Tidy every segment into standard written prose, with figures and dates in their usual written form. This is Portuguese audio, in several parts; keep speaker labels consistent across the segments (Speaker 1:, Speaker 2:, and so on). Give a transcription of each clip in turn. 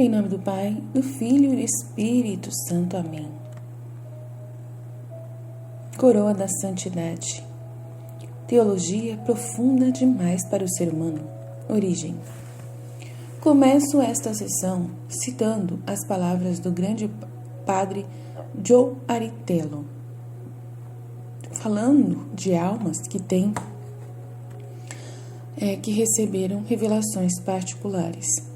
Speaker 1: Em nome do Pai, do Filho e do Espírito Santo. Amém. Coroa da Santidade. Teologia profunda demais para o ser humano. Origem. Começo esta sessão citando as palavras do grande padre Joe Aritello, falando de almas que receberam revelações particulares.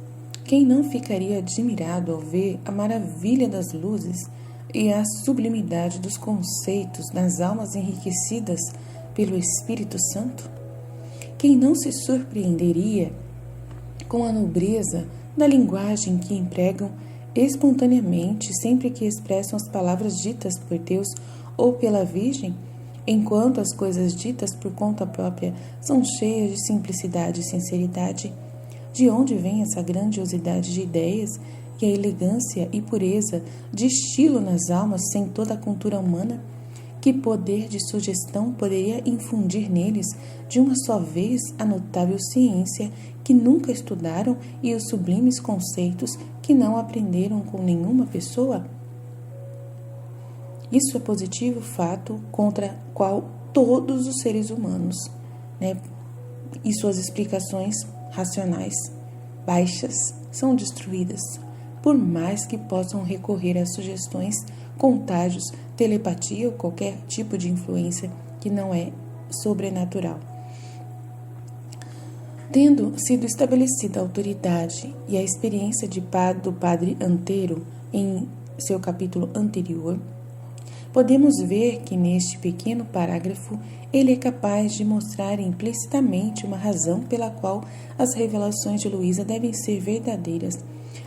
Speaker 1: Quem não ficaria admirado ao ver a maravilha das luzes e a sublimidade dos conceitos das almas enriquecidas pelo Espírito Santo? Quem não se surpreenderia com a nobreza da linguagem que empregam espontaneamente sempre que expressam as palavras ditas por Deus ou pela Virgem, enquanto as coisas ditas por conta própria são cheias de simplicidade e sinceridade? De onde vem essa grandiosidade de ideias e a elegância e pureza de estilo nas almas sem toda a cultura humana? Que poder de sugestão poderia infundir neles de uma só vez a notável ciência que nunca estudaram e os sublimes conceitos que não aprenderam com nenhuma pessoa? Isso é positivo fato contra qual todos os seres humanos, e suas explicações racionais baixas são destruídas, por mais que possam recorrer a sugestões, contágios, telepatia ou qualquer tipo de influência que não é sobrenatural. Tendo sido estabelecida a autoridade e a experiência do padre Antero em seu capítulo anterior, podemos ver que neste pequeno parágrafo ele é capaz de mostrar implicitamente uma razão pela qual as revelações de Luísa devem ser verdadeiras.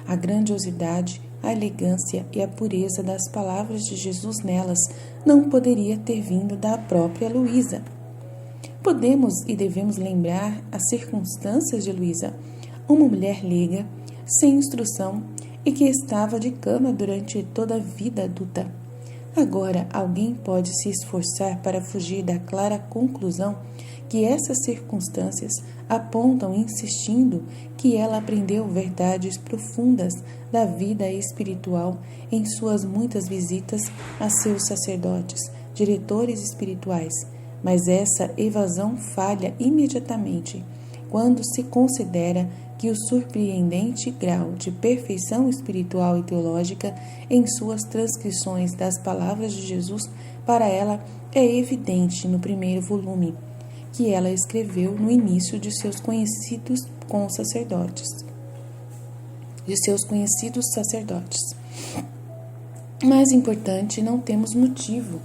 Speaker 1: A grandiosidade, a elegância e a pureza das palavras de Jesus nelas não poderia ter vindo da própria Luísa. Podemos e devemos lembrar as circunstâncias de Luísa, uma mulher leiga, sem instrução e que estava de cama durante toda a vida adulta. Agora, alguém pode se esforçar para fugir da clara conclusão que essas circunstâncias apontam insistindo que ela aprendeu verdades profundas da vida espiritual em suas muitas visitas a seus sacerdotes, diretores espirituais, mas essa evasão falha imediatamente quando se considera que o surpreendente grau de perfeição espiritual e teológica em suas transcrições das palavras de Jesus para ela é evidente no primeiro volume, que ela escreveu no início de seus conhecidos sacerdotes. Mais importante, não temos motivo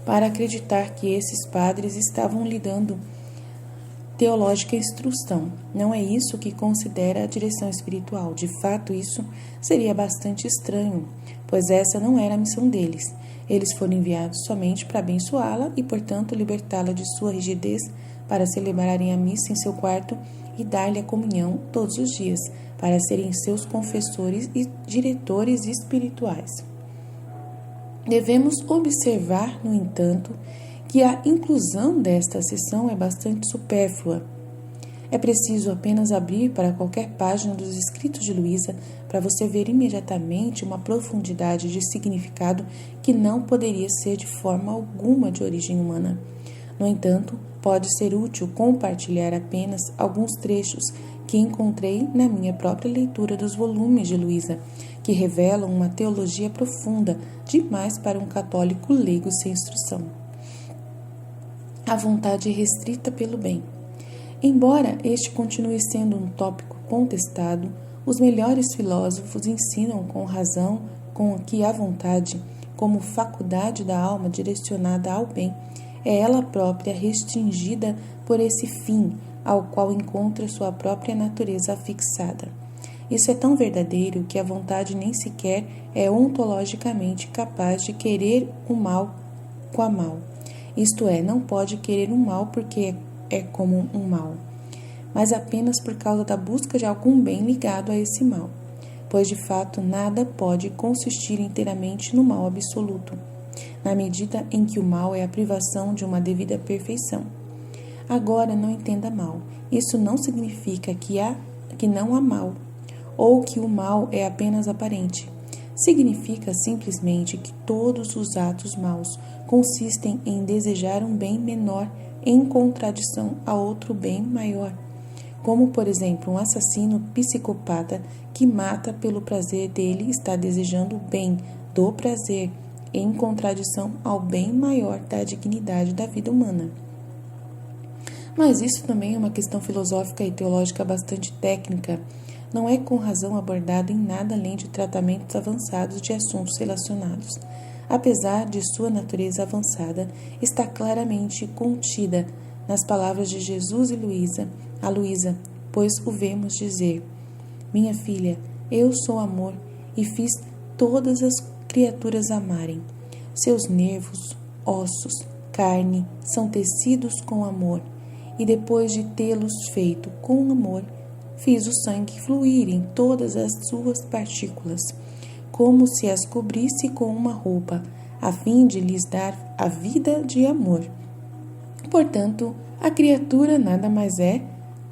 Speaker 1: para acreditar que esses padres estavam lhe dando teológica instrução. Não é isso que considera a direção espiritual. De fato, isso seria bastante estranho, pois essa não era a missão deles. Eles foram enviados somente para abençoá-la e, portanto, libertá-la de sua rigidez para celebrarem a missa em seu quarto e dar-lhe a comunhão todos os dias, para serem seus confessores e diretores espirituais. Devemos observar, no entanto, que a inclusão desta seção é bastante supérflua. É preciso apenas abrir para qualquer página dos escritos de Luísa para você ver imediatamente uma profundidade de significado que não poderia ser de forma alguma de origem humana. No entanto, pode ser útil compartilhar apenas alguns trechos que encontrei na minha própria leitura dos volumes de Luísa, que revelam uma teologia profunda demais para um católico leigo sem instrução. A vontade restrita pelo bem. Embora este continue sendo um tópico contestado, os melhores filósofos ensinam com razão que a vontade, como faculdade da alma direcionada ao bem, é ela própria restringida por esse fim, ao qual encontra sua própria natureza fixada. Isso é tão verdadeiro que a vontade nem sequer é ontologicamente capaz de querer o mal com a mal. Isto é, não pode querer um mal porque é como um mal, mas apenas por causa da busca de algum bem ligado a esse mal, pois de fato nada pode consistir inteiramente no mal absoluto, na medida em que o mal é a privação de uma devida perfeição. Agora, não entenda mal, isso não significa que não há mal. ou que o mal é apenas aparente. Significa simplesmente que todos os atos maus consistem em desejar um bem menor em contradição a outro bem maior. Como, por exemplo, um assassino psicopata que mata pelo prazer dele está desejando o bem do prazer em contradição ao bem maior da dignidade da vida humana. Mas isso também é uma questão filosófica e teológica bastante técnica. Não é com razão abordado em nada além de tratamentos avançados de assuntos relacionados. Apesar de sua natureza avançada, está claramente contida nas palavras de Jesus e a Luísa, pois o vemos dizer: minha filha, eu sou amor e fiz todas as criaturas amarem. Seus nervos, ossos, carne são tecidos com amor, e depois de tê-los feito com amor, fiz o sangue fluir em todas as suas partículas, como se as cobrisse com uma roupa, a fim de lhes dar a vida de amor. Portanto, a criatura nada mais é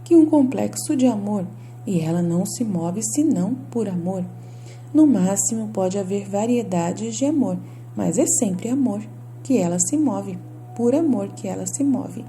Speaker 1: que um complexo de amor, e ela não se move senão por amor. No máximo pode haver variedades de amor, mas é sempre amor que ela se move, por amor que ela se move.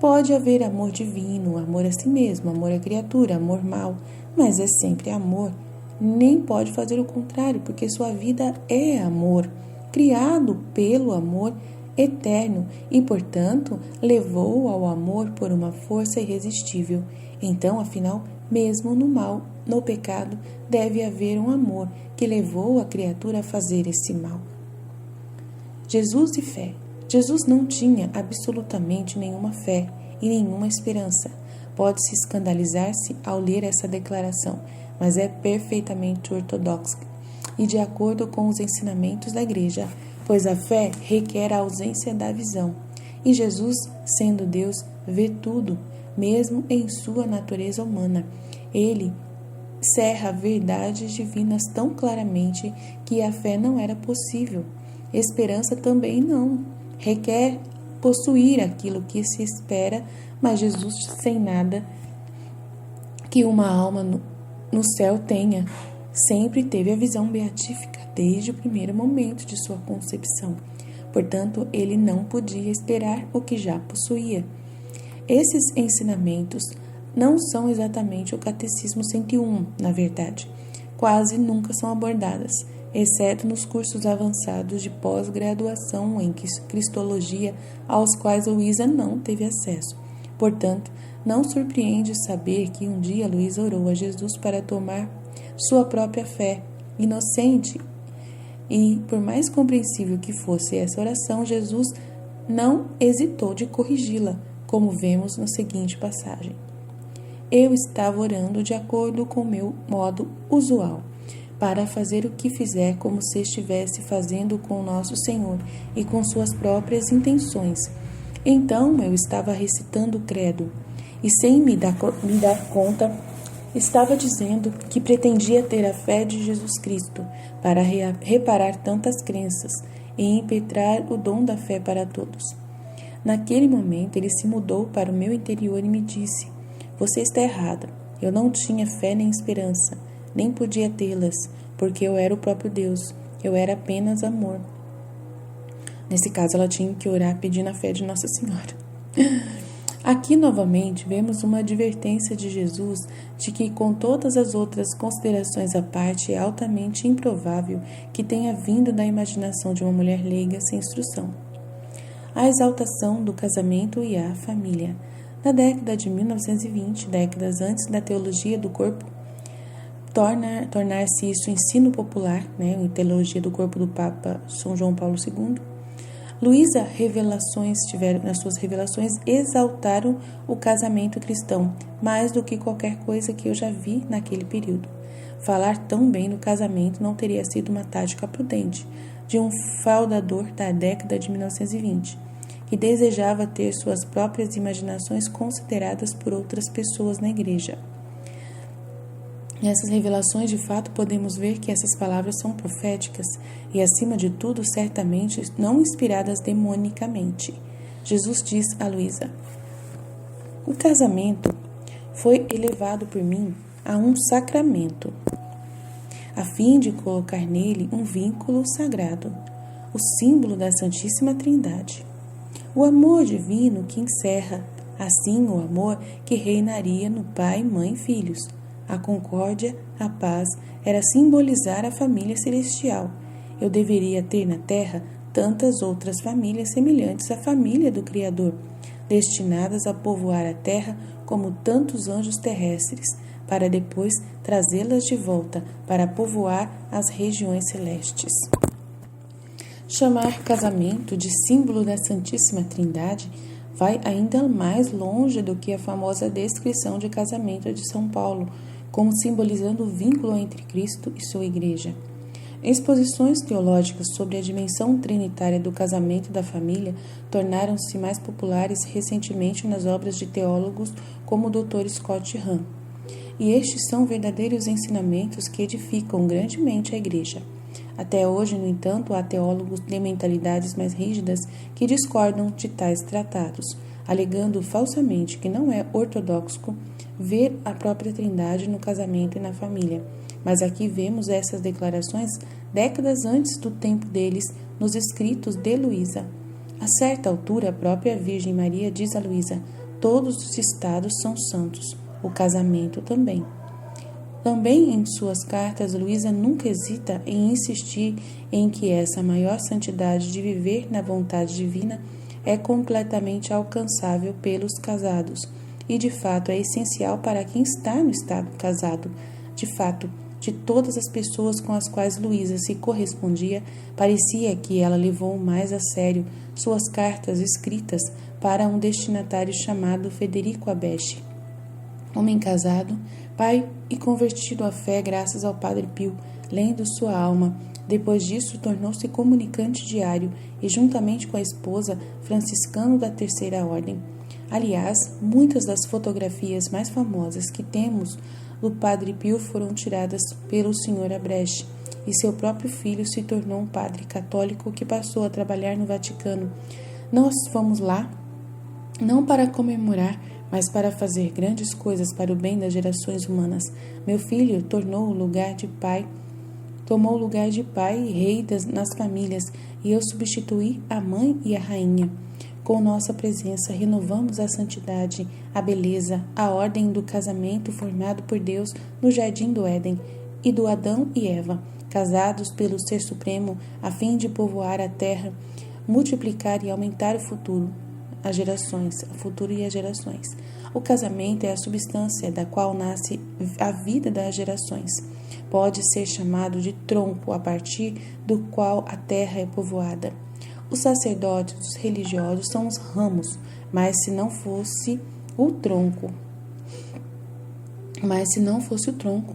Speaker 1: Pode haver amor divino, amor a si mesmo, amor à criatura, amor mau, mas é sempre amor. Nem pode fazer o contrário, porque sua vida é amor, criado pelo amor eterno e, portanto, levou ao amor por uma força irresistível. Então, afinal, mesmo no mal, no pecado, deve haver um amor que levou a criatura a fazer esse mal. Jesus e fé. Jesus não tinha absolutamente nenhuma fé e nenhuma esperança. Pode-se escandalizar-se ao ler essa declaração, mas é perfeitamente ortodoxa e de acordo com os ensinamentos da Igreja, pois a fé requer a ausência da visão. E Jesus, sendo Deus, vê tudo, mesmo em sua natureza humana. Ele cerra verdades divinas tão claramente que a fé não era possível. Esperança também não. Requer possuir aquilo que se espera, mas Jesus, sem nada que uma alma no céu tenha, sempre teve a visão beatífica desde o primeiro momento de sua concepção. Portanto, ele não podia esperar o que já possuía. Esses ensinamentos não são exatamente o Catecismo 101, na verdade. Quase nunca são abordadas, exceto nos cursos avançados de pós-graduação em Cristologia, aos quais Luísa não teve acesso. Portanto, não surpreende saber que um dia Luísa orou a Jesus para tomar sua própria fé inocente. E, por mais compreensível que fosse essa oração, Jesus não hesitou de corrigi-la, como vemos na seguinte passagem. Eu estava orando de acordo com meu modo usual, para fazer o que fizer como se estivesse fazendo com nosso Senhor e com suas próprias intenções. Então eu estava recitando o credo e, sem me dar conta, estava dizendo que pretendia ter a fé de Jesus Cristo para reparar tantas crenças e impetrar o dom da fé para todos. Naquele momento ele se mudou para o meu interior e me disse: você está errada, eu não tinha fé nem esperança, nem podia tê-las, porque eu era o próprio Deus, eu era apenas amor. Nesse caso, ela tinha que orar pedindo a fé de Nossa Senhora. Aqui, novamente, vemos uma advertência de Jesus de que, com todas as outras considerações à parte, é altamente improvável que tenha vindo da imaginação de uma mulher leiga sem instrução. A exaltação do casamento e a família. Na década de 1920, décadas antes da teologia do corpo, tornar-se isso ensino popular, a teologia do corpo do Papa São João Paulo II, nas suas revelações, exaltaram o casamento cristão, mais do que qualquer coisa que eu já vi naquele período. Falar tão bem do casamento não teria sido uma tática prudente de um fundador da década de 1920, que desejava ter suas próprias imaginações consideradas por outras pessoas na igreja. Nessas revelações, de fato, podemos ver que essas palavras são proféticas e, acima de tudo, certamente não inspiradas demonicamente. Jesus diz a Luísa: o casamento foi elevado por mim a um sacramento, a fim de colocar nele um vínculo sagrado, o símbolo da Santíssima Trindade. O amor divino que encerra, assim, o amor que reinaria no Pai, Mãe e Filhos. A concórdia, a paz, era simbolizar a família celestial. Eu deveria ter na terra tantas outras famílias semelhantes à família do Criador, destinadas a povoar a terra como tantos anjos terrestres, para depois trazê-las de volta para povoar as regiões celestes. Chamar casamento de símbolo da Santíssima Trindade vai ainda mais longe do que a famosa descrição de casamento de São Paulo, como simbolizando o vínculo entre Cristo e sua Igreja. Exposições teológicas sobre a dimensão trinitária do casamento e da família tornaram-se mais populares recentemente nas obras de teólogos como o Dr. Scott Hahn. E estes são verdadeiros ensinamentos que edificam grandemente a Igreja. Até hoje, no entanto, há teólogos de mentalidades mais rígidas que discordam de tais tratados, alegando falsamente que não é ortodoxo ver a própria Trindade no casamento e na família. Mas aqui vemos essas declarações décadas antes do tempo deles nos escritos de Luísa. A certa altura, a própria Virgem Maria diz a Luísa: todos os estados são santos, o casamento também. Também em suas cartas, Luísa nunca hesita em insistir em que essa maior santidade de viver na vontade divina é completamente alcançável pelos casados e, de fato, é essencial para quem está no estado casado. De fato, de todas as pessoas com as quais Luísa se correspondia, parecia que ela levou mais a sério suas cartas escritas para um destinatário chamado Federico Abesche, homem casado, pai e convertido à fé graças ao Padre Pio, lendo sua alma. Depois disso, tornou-se comunicante diário e, juntamente com a esposa, franciscano da Terceira Ordem. Aliás, muitas das fotografias mais famosas que temos do Padre Pio foram tiradas pelo Sr. Abreschi, e seu próprio filho se tornou um padre católico que passou a trabalhar no Vaticano. Nós fomos lá não para comemorar, mas para fazer grandes coisas para o bem das gerações humanas. Meu filho tomou o lugar de pai e rei nas famílias, e eu substituí a mãe e a rainha. Com nossa presença, renovamos a santidade, a beleza, a ordem do casamento formado por Deus no jardim do Éden, e do Adão e Eva, casados pelo Ser Supremo, a fim de povoar a terra, multiplicar e aumentar o futuro e as gerações. O casamento é a substância da qual nasce a vida das gerações. Pode ser chamado de tronco a partir do qual a terra é povoada. Os sacerdotes e os religiosos são os ramos, mas se não fosse o tronco,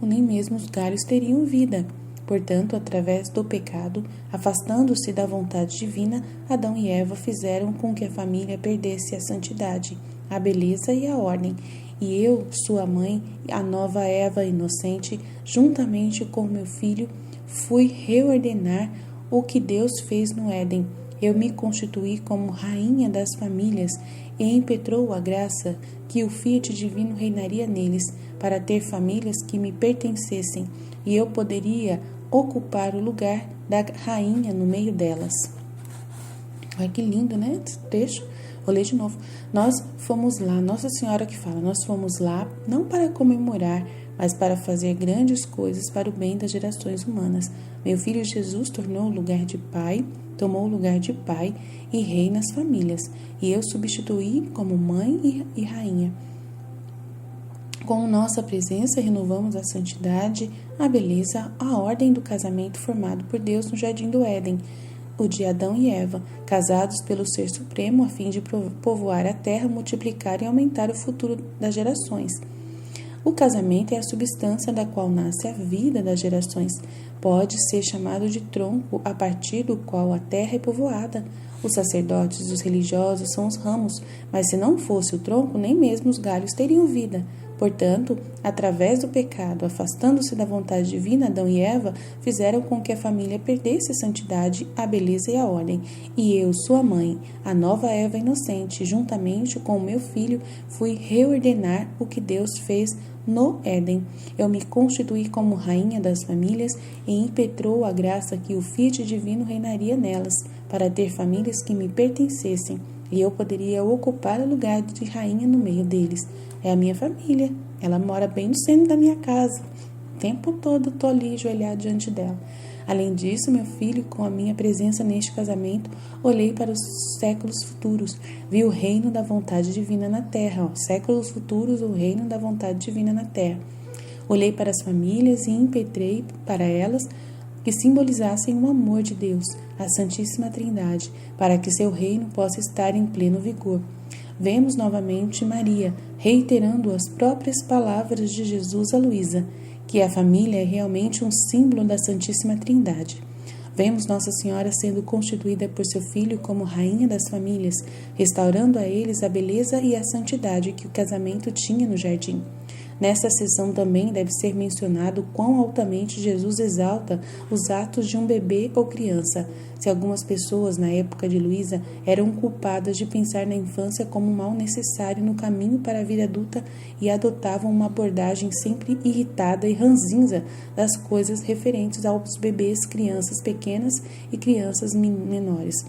Speaker 1: nem mesmo os galhos teriam vida. Portanto, através do pecado, afastando-se da vontade divina, Adão e Eva fizeram com que a família perdesse a santidade, a beleza e a ordem. E eu, sua mãe, a nova Eva inocente, juntamente com meu filho, fui reordenar o que Deus fez no Éden. Eu me constituí como rainha das famílias e impetrou a graça que o Fiat divino reinaria neles, para ter famílias que me pertencessem, e eu poderia ocupar o lugar da rainha no meio delas. Olha que lindo, né? Esse trecho. Vou ler de novo. Nós fomos lá, Nossa Senhora que fala, nós fomos lá não para comemorar, mas para fazer grandes coisas para o bem das gerações humanas. Meu filho Jesus tomou o lugar de pai e rei nas famílias, e eu substituí como mãe e rainha. Com nossa presença, renovamos a santidade, a beleza, a ordem do casamento formado por Deus no jardim do Éden, o de Adão e Eva, casados pelo Ser Supremo a fim de povoar a terra, multiplicar e aumentar o futuro das gerações. O casamento é a substância da qual nasce a vida das gerações. Pode ser chamado de tronco a partir do qual a terra é povoada. Os sacerdotes e os religiosos são os ramos, mas se não fosse o tronco, nem mesmo os galhos teriam vida. Portanto, através do pecado, afastando-se da vontade divina, Adão e Eva fizeram com que a família perdesse a santidade, a beleza e a ordem. E eu, sua mãe, a nova Eva inocente, juntamente com o meu filho, fui reordenar o que Deus fez no Éden. Eu me constituí como rainha das famílias e impetrou a graça que o Fiat divino reinaria nelas, para ter famílias que me pertencessem, e eu poderia ocupar o lugar de rainha no meio deles. É a minha família, ela mora bem no centro da minha casa. O tempo todo estou ali ajoelhado diante dela. Além disso, meu filho, com a minha presença neste casamento, olhei para os séculos futuros, vi o reino da vontade divina na terra. Séculos futuros, o reino da vontade divina na terra. Olhei para as famílias e impetrei para elas que simbolizassem o amor de Deus, a Santíssima Trindade, para que seu reino possa estar em pleno vigor. Vemos novamente Maria reiterando as próprias palavras de Jesus a Luísa, que a família é realmente um símbolo da Santíssima Trindade. Vemos Nossa Senhora sendo constituída por seu filho como rainha das famílias, restaurando a eles a beleza e a santidade que o casamento tinha no jardim. Nesta sessão também deve ser mencionado quão altamente Jesus exalta os atos de um bebê ou criança. Se algumas pessoas, na época de Luísa, eram culpadas de pensar na infância como um mal necessário no caminho para a vida adulta e adotavam uma abordagem sempre irritada e ranzinza das coisas referentes aos bebês, crianças pequenas e crianças menores.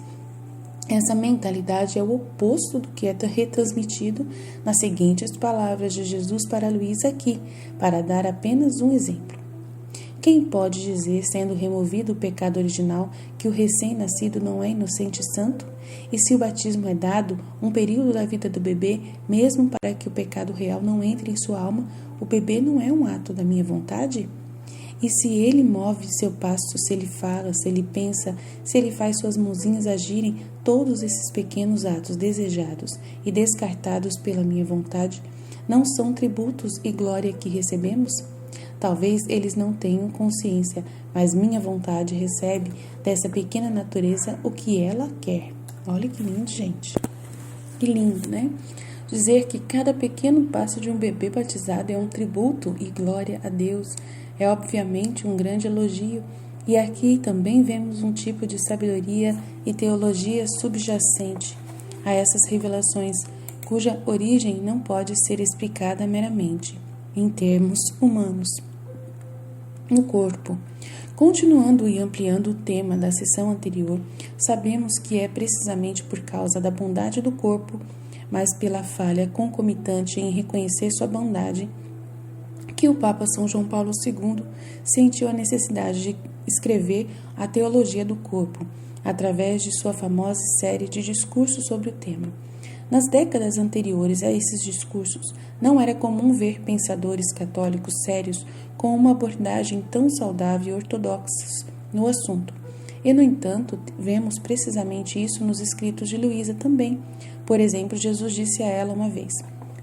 Speaker 1: Essa mentalidade é o oposto do que é retransmitido nas seguintes palavras de Jesus para Luísa aqui, para dar apenas um exemplo. Quem pode dizer, sendo removido o pecado original, que o recém-nascido não é inocente e santo? E se o batismo é dado, um período da vida do bebê, mesmo para que o pecado real não entre em sua alma, o bebê não é um ato da minha vontade? E se ele move seu passo, se ele fala, se ele pensa, se ele faz suas mãozinhas agirem, todos esses pequenos atos desejados e descartados pela minha vontade, não são tributos e glória que recebemos? Talvez eles não tenham consciência, mas minha vontade recebe dessa pequena natureza o que ela quer. Olha que lindo, gente. Que lindo, né? Dizer que cada pequeno passo de um bebê batizado é um tributo e glória a Deus é obviamente um grande elogio, e aqui também vemos um tipo de sabedoria e teologia subjacente a essas revelações, cuja origem não pode ser explicada meramente, em termos humanos. No corpo. Continuando e ampliando o tema da sessão anterior, sabemos que é precisamente por causa da bondade do corpo, mas pela falha concomitante em reconhecer sua bondade, que o Papa São João Paulo II sentiu a necessidade de escrever a teologia do corpo, através de sua famosa série de discursos sobre o tema. Nas décadas anteriores a esses discursos, não era comum ver pensadores católicos sérios com uma abordagem tão saudável e ortodoxa no assunto. E, no entanto, vemos precisamente isso nos escritos de Luísa também. Por exemplo, Jesus disse a ela uma vez: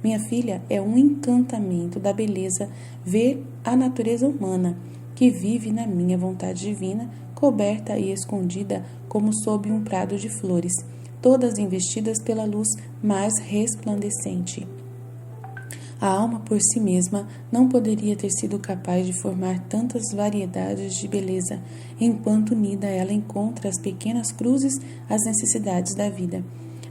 Speaker 1: minha filha, é um encantamento da beleza ver a natureza humana, que vive na minha vontade divina, coberta e escondida como sob um prado de flores, todas investidas pela luz mais resplandecente. A alma por si mesma não poderia ter sido capaz de formar tantas variedades de beleza, enquanto unida ela encontra as pequenas cruzes às necessidades da vida.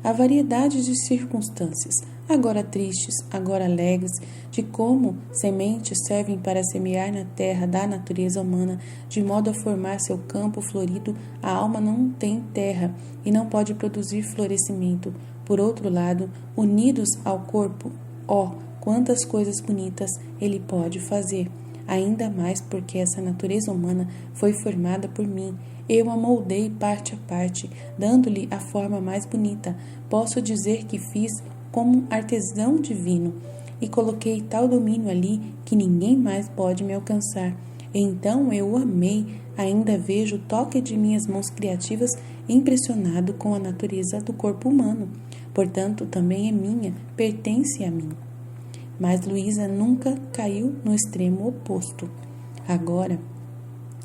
Speaker 1: A variedade de circunstâncias, agora tristes, agora alegres, de como sementes servem para semear na terra da natureza humana, de modo a formar seu campo florido. A alma não tem terra e não pode produzir florescimento. Por outro lado, unidos ao corpo, quantas coisas bonitas ele pode fazer, ainda mais porque essa natureza humana foi formada por mim. Eu a moldei parte a parte, dando-lhe a forma mais bonita. Posso dizer que fiz como um artesão divino e coloquei tal domínio ali que ninguém mais pode me alcançar. Então eu o amei, ainda vejo o toque de minhas mãos criativas impressionado com a natureza do corpo humano. Portanto, também é minha, pertence a mim. Mas Luísa nunca caiu no extremo oposto. Agora,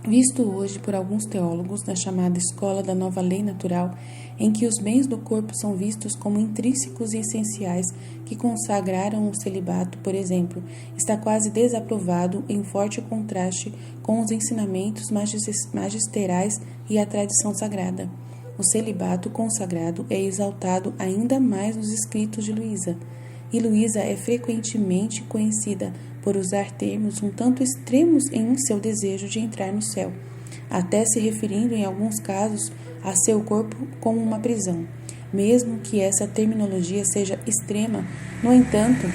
Speaker 1: visto hoje por alguns teólogos na chamada Escola da Nova Lei Natural, em que os bens do corpo são vistos como intrínsecos e essenciais, que consagraram o celibato, por exemplo, está quase desaprovado em forte contraste com os ensinamentos magisterais e a tradição sagrada. O celibato consagrado é exaltado ainda mais nos escritos de Luísa, e Luísa é frequentemente conhecida por usar termos um tanto extremos em seu desejo de entrar no céu, até se referindo em alguns casos a seu corpo como uma prisão. Mesmo que essa terminologia seja extrema, no entanto,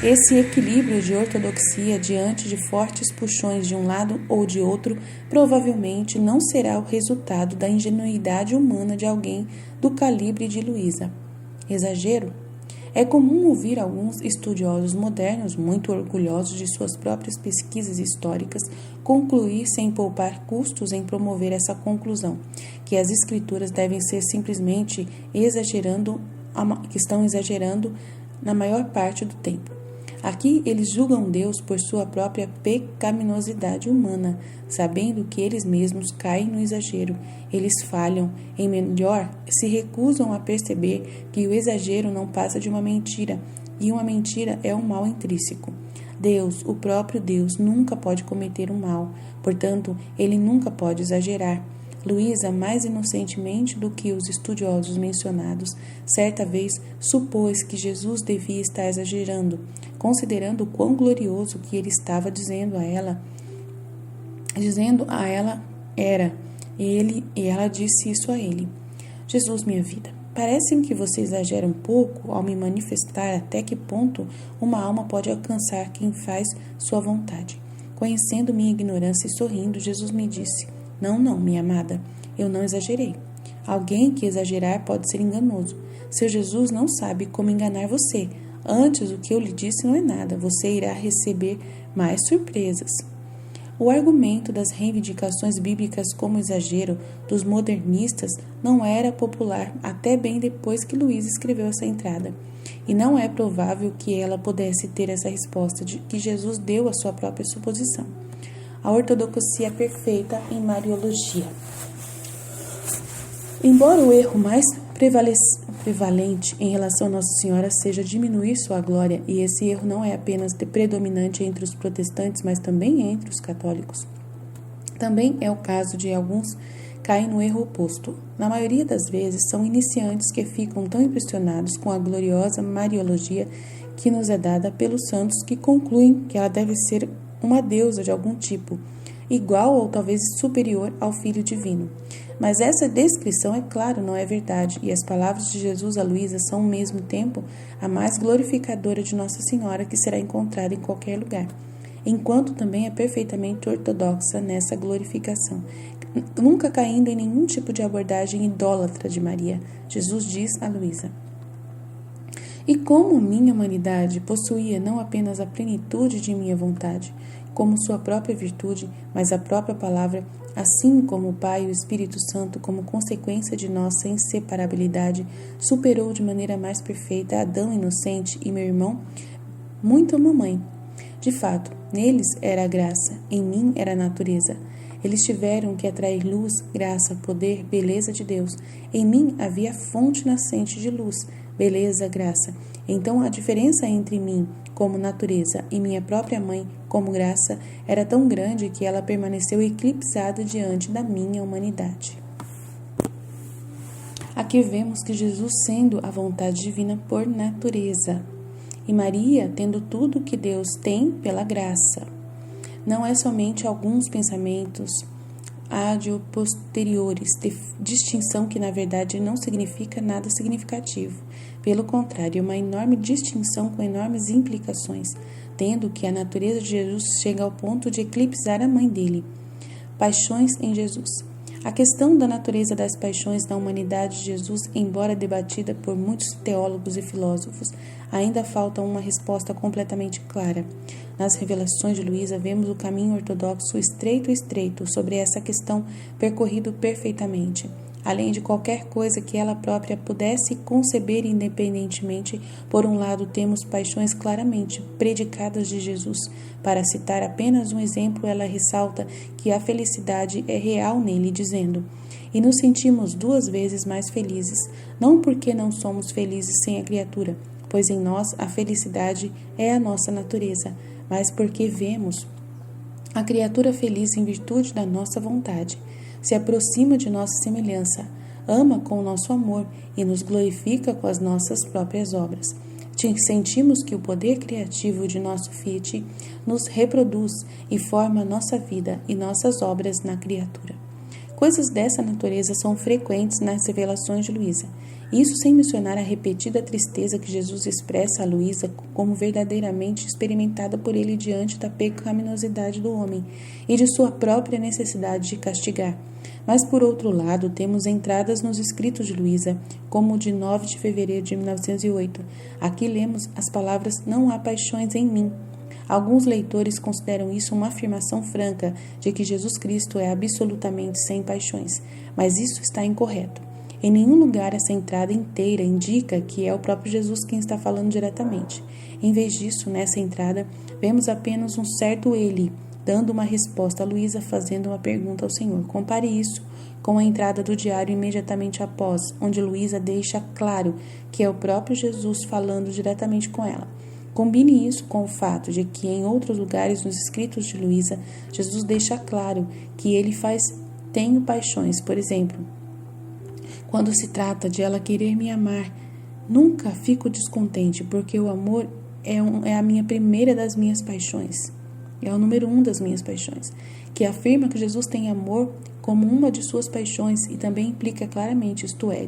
Speaker 1: esse equilíbrio de ortodoxia diante de fortes puxões de um lado ou de outro provavelmente não será o resultado da ingenuidade humana de alguém do calibre de Luísa. Exagero? É comum ouvir alguns estudiosos modernos, muito orgulhosos de suas próprias pesquisas históricas, concluir sem poupar custos em promover essa conclusão, que as escrituras devem ser simplesmente que estão exagerando na maior parte do tempo. Aqui eles julgam Deus por sua própria pecaminosidade humana, sabendo que eles mesmos caem no exagero. Eles falham, em melhor, se recusam a perceber que o exagero não passa de uma mentira, e uma mentira é um mal intrínseco. Deus, o próprio Deus, nunca pode cometer um mal, portanto, ele nunca pode exagerar. Luísa, mais inocentemente do que os estudiosos mencionados, certa vez supôs que Jesus devia estar exagerando, considerando o quão glorioso que ele estava dizendo a ela era. E ela disse isso a ele: Jesus, minha vida, parece-me que você exagera um pouco ao me manifestar até que ponto uma alma pode alcançar quem faz sua vontade. Conhecendo minha ignorância e sorrindo, Jesus me disse: Não, minha amada, eu não exagerei. Alguém que exagerar pode ser enganoso. Seu Jesus não sabe como enganar você. Antes, o que eu lhe disse não é nada. Você irá receber mais surpresas. O argumento das reivindicações bíblicas como exagero dos modernistas não era popular até bem depois que Luísa escreveu essa entrada. E não é provável que ela pudesse ter essa resposta que Jesus deu à sua própria suposição. A ortodoxia perfeita em Mariologia. Embora o erro mais prevalente em relação a Nossa Senhora seja diminuir sua glória, e esse erro não é apenas predominante entre os protestantes, mas também entre os católicos, também é o caso de alguns caem no erro oposto. Na maioria das vezes, são iniciantes que ficam tão impressionados com a gloriosa Mariologia que nos é dada pelos santos que concluem que ela deve ser uma deusa de algum tipo, igual ou talvez superior ao Filho Divino. Mas essa descrição, é claro, não é verdade, e as palavras de Jesus a Luísa são, ao mesmo tempo, a mais glorificadora de Nossa Senhora que será encontrada em qualquer lugar, enquanto também é perfeitamente ortodoxa nessa glorificação, nunca caindo em nenhum tipo de abordagem idólatra de Maria. Jesus diz a Luísa: E como minha humanidade possuía não apenas a plenitude de minha vontade, como sua própria virtude, mas a própria palavra, assim como o Pai e o Espírito Santo, como consequência de nossa inseparabilidade, superou de maneira mais perfeita Adão inocente e meu irmão, muito a mamãe. De fato, neles era a graça, em mim era a natureza. Eles tiveram que atrair luz, graça, poder, beleza de Deus. Em mim havia fonte nascente de luz, beleza, graça. Então a diferença entre mim, como natureza, e minha própria mãe, como graça, era tão grande que ela permaneceu eclipsada diante da minha humanidade. Aqui vemos que Jesus sendo a vontade divina por natureza, e Maria tendo tudo que Deus tem pela graça. Não é somente alguns pensamentos posteriores, distinção que na verdade não significa nada significativo. Pelo contrário, é uma enorme distinção com enormes implicações, tendo que a natureza de Jesus chega ao ponto de eclipsar a mãe dele. Paixões em Jesus. A questão da natureza das paixões na humanidade de Jesus, embora debatida por muitos teólogos e filósofos, ainda falta uma resposta completamente clara. Nas revelações de Luísa, vemos o caminho ortodoxo estreito sobre essa questão percorrido perfeitamente. além de qualquer coisa que ela própria pudesse conceber independentemente. Por um lado, temos paixões claramente predicadas de Jesus. Para citar apenas um exemplo, ela ressalta que a felicidade é real nele, dizendo: e nos sentimos 2 vezes mais felizes, não porque não somos felizes sem a criatura, pois em nós a felicidade é a nossa natureza, mas porque vemos a criatura feliz em virtude da nossa vontade. Se aproxima de nossa semelhança, ama com o nosso amor e nos glorifica com as nossas próprias obras. Sentimos que o poder criativo de nosso Fiat nos reproduz e forma nossa vida e nossas obras na criatura. Coisas dessa natureza são frequentes nas revelações de Luísa. Isso sem mencionar a repetida tristeza que Jesus expressa a Luísa como verdadeiramente experimentada por ele diante da pecaminosidade do homem e de sua própria necessidade de castigar. Mas, por outro lado, temos entradas nos escritos de Luísa, como o de 9 de fevereiro de 1908. Aqui lemos as palavras: não há paixões em mim. Alguns leitores consideram isso uma afirmação franca de que Jesus Cristo é absolutamente sem paixões, mas isso está incorreto. Em nenhum lugar essa entrada inteira indica que é o próprio Jesus quem está falando diretamente. Em vez disso, nessa entrada, vemos apenas um certo ele, dando uma resposta a Luísa, fazendo uma pergunta ao Senhor. Compare isso com a entrada do diário imediatamente após, onde Luísa deixa claro que é o próprio Jesus falando diretamente com ela. Combine isso com o fato de que em outros lugares nos escritos de Luísa, Jesus deixa claro que ele tenho paixões. Por exemplo, quando se trata de ela querer me amar, nunca fico descontente, porque o amor é a minha primeira das minhas paixões. É o número 1 das minhas paixões, que afirma que Jesus tem amor como uma de suas paixões e também implica claramente, isto é,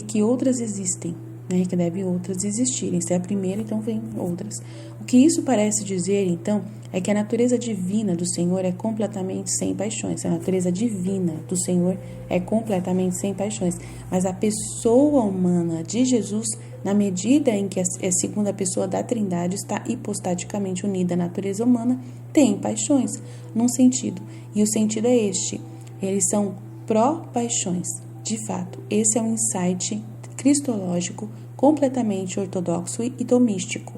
Speaker 1: que outras existem, né, que devem outras existirem. Se é a primeira, então vem outras. O que isso parece dizer, então, é que a natureza divina do Senhor é completamente sem paixões. A natureza divina do Senhor é completamente sem paixões. Mas a pessoa humana de Jesus, na medida em que a segunda pessoa da Trindade está hipostaticamente unida à natureza humana, tem paixões, num sentido. E o sentido é este: eles são pró-paixões. De fato, esse é um insight cristológico completamente ortodoxo e tomístico.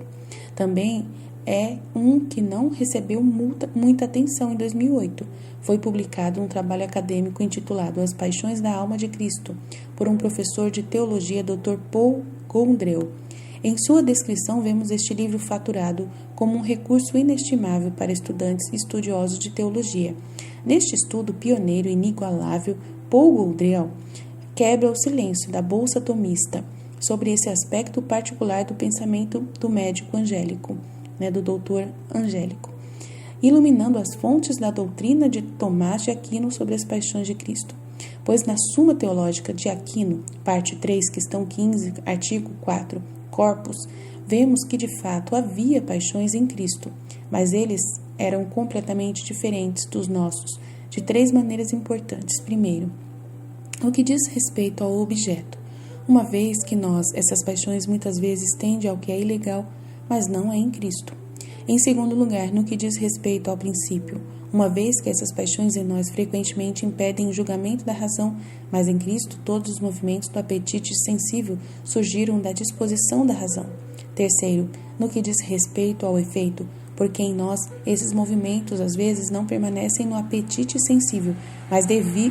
Speaker 1: Também é um que não recebeu muita atenção em 2008. Foi publicado um trabalho acadêmico intitulado As Paixões da Alma de Cristo, por um professor de teologia, Dr. Paul Gondreu. Em sua descrição, vemos este livro faturado como um recurso inestimável para estudantes e estudiosos de teologia. Neste estudo pioneiro e inigualável, Paul Gondreu quebra o silêncio da bolsa tomista sobre esse aspecto particular do pensamento do médico angélico, do doutor angélico, iluminando as fontes da doutrina de Tomás de Aquino sobre as paixões de Cristo. Pois na Suma Teológica de Aquino, parte 3, questão 15, artigo 4, corpus, vemos que de fato havia paixões em Cristo, mas eles eram completamente diferentes dos nossos, de 3 maneiras importantes. Primeiro, no que diz respeito ao objeto, uma vez que essas paixões muitas vezes tendem ao que é ilegal, mas não é em Cristo. Em segundo lugar, no que diz respeito ao princípio, uma vez que essas paixões em nós frequentemente impedem o julgamento da razão, mas em Cristo todos os movimentos do apetite sensível surgiram da disposição da razão. Terceiro, no que diz respeito ao efeito, porque em nós esses movimentos às vezes não permanecem no apetite sensível, mas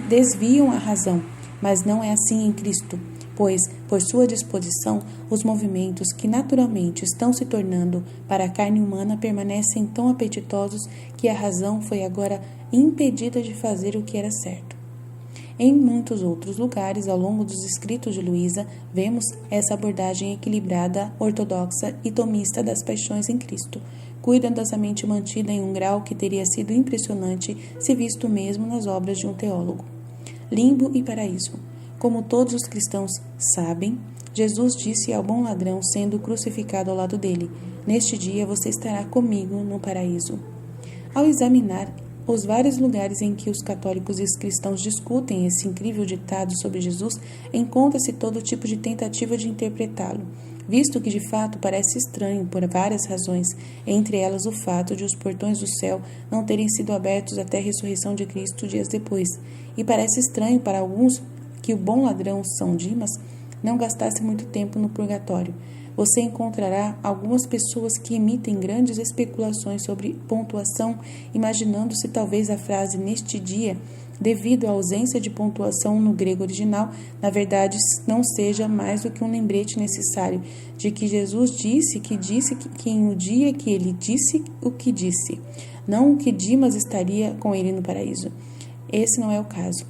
Speaker 1: desviam a razão, mas não é assim em Cristo, pois, por sua disposição, os movimentos que naturalmente estão se tornando para a carne humana permanecem tão apetitosos que a razão foi agora impedida de fazer o que era certo. Em muitos outros lugares, ao longo dos escritos de Luísa, vemos essa abordagem equilibrada, ortodoxa e tomista das paixões em Cristo, cuidadosamente mantida em um grau que teria sido impressionante se visto mesmo nas obras de um teólogo. Limbo e paraíso. Como todos os cristãos sabem, Jesus disse ao bom ladrão sendo crucificado ao lado dele: "Neste dia você estará comigo no paraíso." Ao examinar os vários lugares em que os católicos e os cristãos discutem esse incrível ditado sobre Jesus, encontra-se todo tipo de tentativa de interpretá-lo. visto que de fato parece estranho por várias razões, entre elas o fato de os portões do céu não terem sido abertos até a ressurreição de Cristo dias depois, e parece estranho para alguns que o bom ladrão São Dimas não gastasse muito tempo no purgatório. Você encontrará algumas pessoas que emitem grandes especulações sobre pontuação, imaginando se talvez a frase "neste dia", devido à ausência de pontuação no grego original, na verdade não seja mais do que um lembrete necessário de que Jesus disse que em o dia que ele disse o que disse, não o que Dimas estaria com ele no paraíso. Esse não é o caso.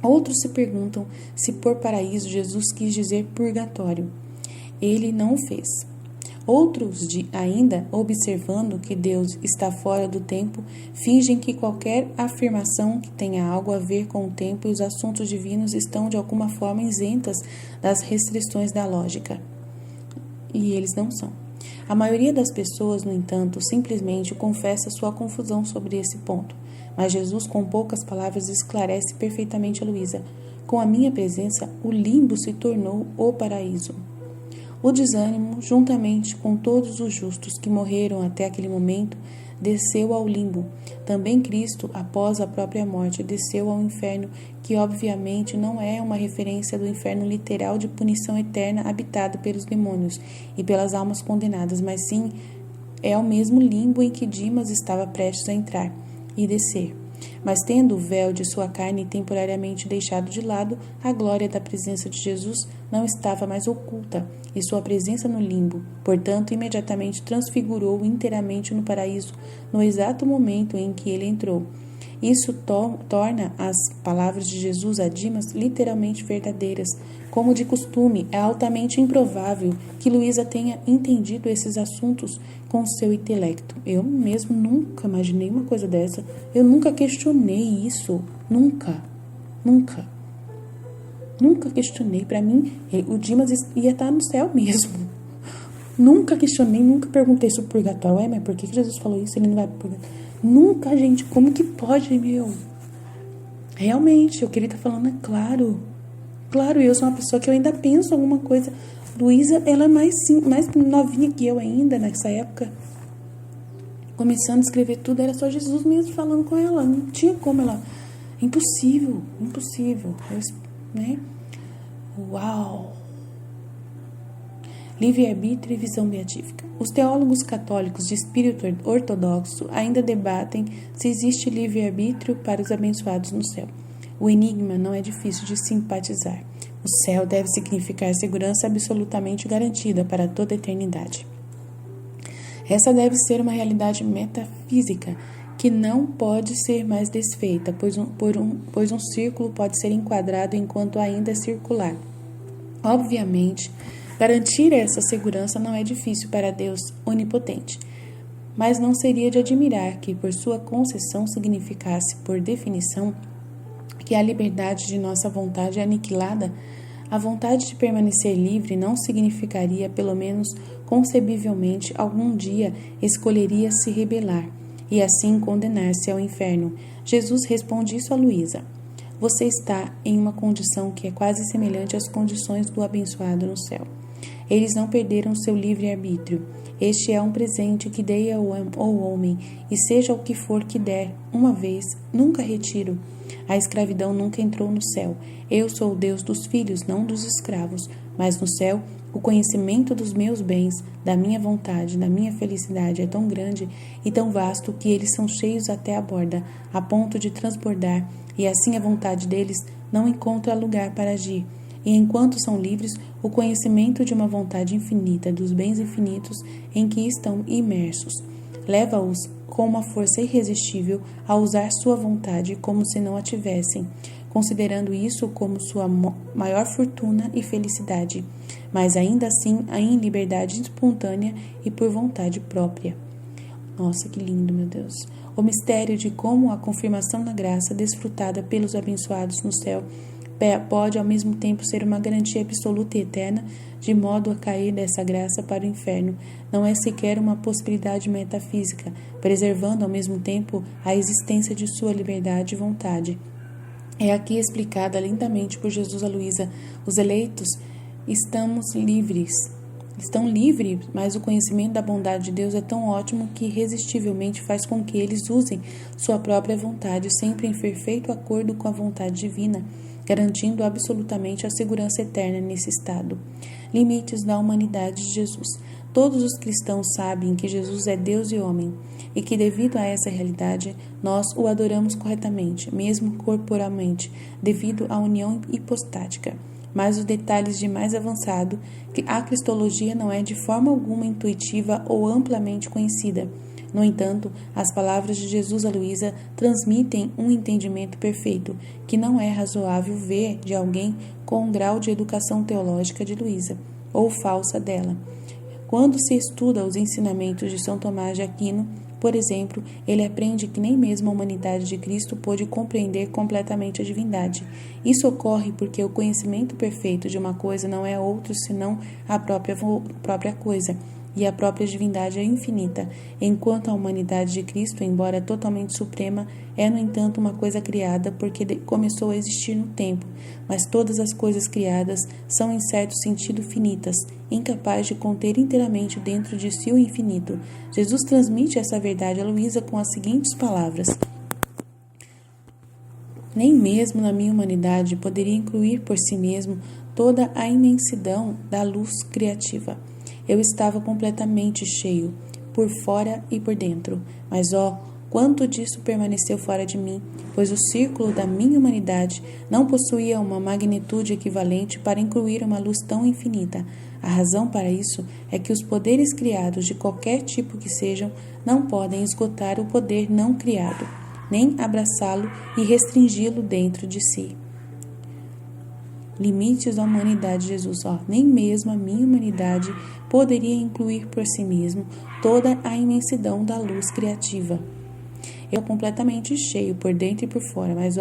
Speaker 1: Outros se perguntam se por paraíso Jesus quis dizer purgatório. Ele não o fez. Outros, ainda observando que Deus está fora do tempo, fingem que qualquer afirmação que tenha algo a ver com o tempo e os assuntos divinos estão de alguma forma isentas das restrições da lógica. E eles não são. A maioria das pessoas, no entanto, simplesmente confessa sua confusão sobre esse ponto. Mas Jesus, com poucas palavras, esclarece perfeitamente a Luísa. Com a minha presença, o limbo se tornou o paraíso. O desânimo, juntamente com todos os justos que morreram até aquele momento, desceu ao limbo. Também Cristo, após a própria morte, desceu ao inferno, que obviamente não é uma referência do inferno literal de punição eterna habitado pelos demônios e pelas almas condenadas, mas sim é o mesmo limbo em que Dimas estava prestes a entrar e descer. Mas tendo o véu de sua carne temporariamente deixado de lado, a glória da presença de Jesus não estava mais oculta, e sua presença no limbo, portanto, imediatamente transfigurou inteiramente no paraíso, no exato momento em que ele entrou. Isso torna as palavras de Jesus a Dimas literalmente verdadeiras. Como de costume, é altamente improvável que Luísa tenha entendido esses assuntos com seu intelecto. Eu mesmo nunca imaginei uma coisa dessa. Eu nunca questionei isso. Nunca questionei. Para mim, o Dimas ia estar no céu mesmo. Nunca questionei, nunca perguntei sobre o purgatório. Mas por que Jesus falou isso? Ele não vai pro purgatório. Nunca, gente. Como que pode, meu? Realmente, o que ele tá falando é claro. Claro, eu sou uma pessoa que eu ainda penso alguma coisa. Luísa, ela é mais novinha que eu ainda nessa época. Começando a escrever tudo, era só Jesus mesmo falando com ela. Não tinha como ela... Impossível. Né? Uau! Livre-arbítrio e visão beatífica. Os teólogos católicos de espírito ortodoxo ainda debatem se existe livre-arbítrio para os abençoados no céu. O enigma não é difícil de simpatizar. O céu deve significar segurança absolutamente garantida para toda a eternidade. Essa deve ser uma realidade metafísica que não pode ser mais desfeita, pois um círculo pode ser enquadrado enquanto ainda é circular. Obviamente, garantir essa segurança não é difícil para Deus onipotente, mas não seria de admirar que, por sua concessão, significasse, por definição, que a liberdade de nossa vontade é aniquilada. A vontade de permanecer livre não significaria, pelo menos concebivelmente, algum dia escolheria se rebelar e assim condenar-se ao inferno. Jesus responde isso a Luísa. Você está em uma condição que é quase semelhante às condições do abençoado no céu. Eles não perderam seu livre-arbítrio. Este é um presente que dei ao homem, e seja o que for que der, uma vez, nunca retiro. A escravidão nunca entrou no céu. Eu sou o Deus dos filhos, não dos escravos. Mas no céu, o conhecimento dos meus bens, da minha vontade, da minha felicidade é tão grande e tão vasto que eles são cheios até a borda, a ponto de transbordar, e assim a vontade deles não encontra lugar para agir. E enquanto são livres, o conhecimento de uma vontade infinita, dos bens infinitos em que estão imersos, leva-os com uma força irresistível a usar sua vontade como se não a tivessem, considerando isso como sua maior fortuna e felicidade, mas ainda assim em liberdade espontânea e por vontade própria. Nossa, que lindo, meu Deus! O mistério de como a confirmação da graça desfrutada pelos abençoados no céu pode ao mesmo tempo ser uma garantia absoluta e eterna, de modo a cair dessa graça para o inferno, não é sequer uma possibilidade metafísica, preservando ao mesmo tempo a existência de sua liberdade e vontade. É aqui explicada lindamente por Jesus a Luísa. Os eleitos estamos livres estão livres, mas o conhecimento da bondade de Deus é tão ótimo que irresistivelmente faz com que eles usem sua própria vontade, sempre em perfeito acordo com a vontade divina, garantindo absolutamente a segurança eterna nesse estado. Limites da humanidade de Jesus. Todos os cristãos sabem que Jesus é Deus e homem, e que devido a essa realidade, nós o adoramos corretamente, mesmo corporalmente, devido à união hipostática. Mas os detalhes de mais avançado, que a cristologia não é de forma alguma intuitiva ou amplamente conhecida. No entanto, as palavras de Jesus a Luísa transmitem um entendimento perfeito, que não é razoável ver de alguém com um grau de educação teológica de Luísa, ou falsa dela. Quando se estuda os ensinamentos de São Tomás de Aquino, por exemplo, ele aprende que nem mesmo a humanidade de Cristo pôde compreender completamente a divindade. Isso ocorre porque o conhecimento perfeito de uma coisa não é outro senão a própria coisa, e a própria divindade é infinita, enquanto a humanidade de Cristo, embora totalmente suprema, é, no entanto, uma coisa criada porque começou a existir no tempo, mas todas as coisas criadas são, em certo sentido, finitas, incapazes de conter inteiramente dentro de si o infinito. Jesus transmite essa verdade a Luísa com as seguintes palavras: nem mesmo na minha humanidade poderia incluir por si mesmo toda a imensidão da luz criativa. Eu estava completamente cheio, por fora e por dentro, mas quanto disso permaneceu fora de mim, pois o círculo da minha humanidade não possuía uma magnitude equivalente para incluir uma luz tão infinita. A razão para isso é que os poderes criados, de qualquer tipo que sejam, não podem esgotar o poder não criado, nem abraçá-lo e restringi-lo dentro de si. Limites da humanidade de Jesus. Nem mesmo a minha humanidade poderia incluir por si mesmo toda a imensidão da luz criativa. Eu completamente cheio por dentro e por fora, mas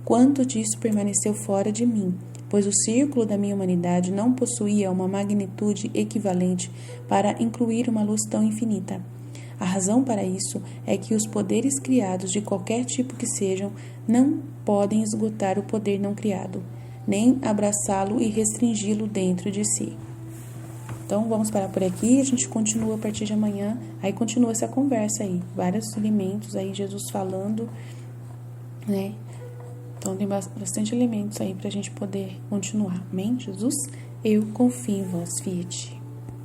Speaker 1: quanto disso permaneceu fora de mim, pois o círculo da minha humanidade não possuía uma magnitude equivalente para incluir uma luz tão infinita. A razão para isso é que os poderes criados, de qualquer tipo que sejam, não podem esgotar o poder não criado, nem abraçá-lo e restringi-lo dentro de si. Então, vamos parar por aqui, a gente continua a partir de amanhã, aí continua essa conversa aí, vários elementos aí, Jesus falando, né? Então, tem bastante elementos aí pra gente poder continuar, amém? Jesus, eu confio em vós, Fiat.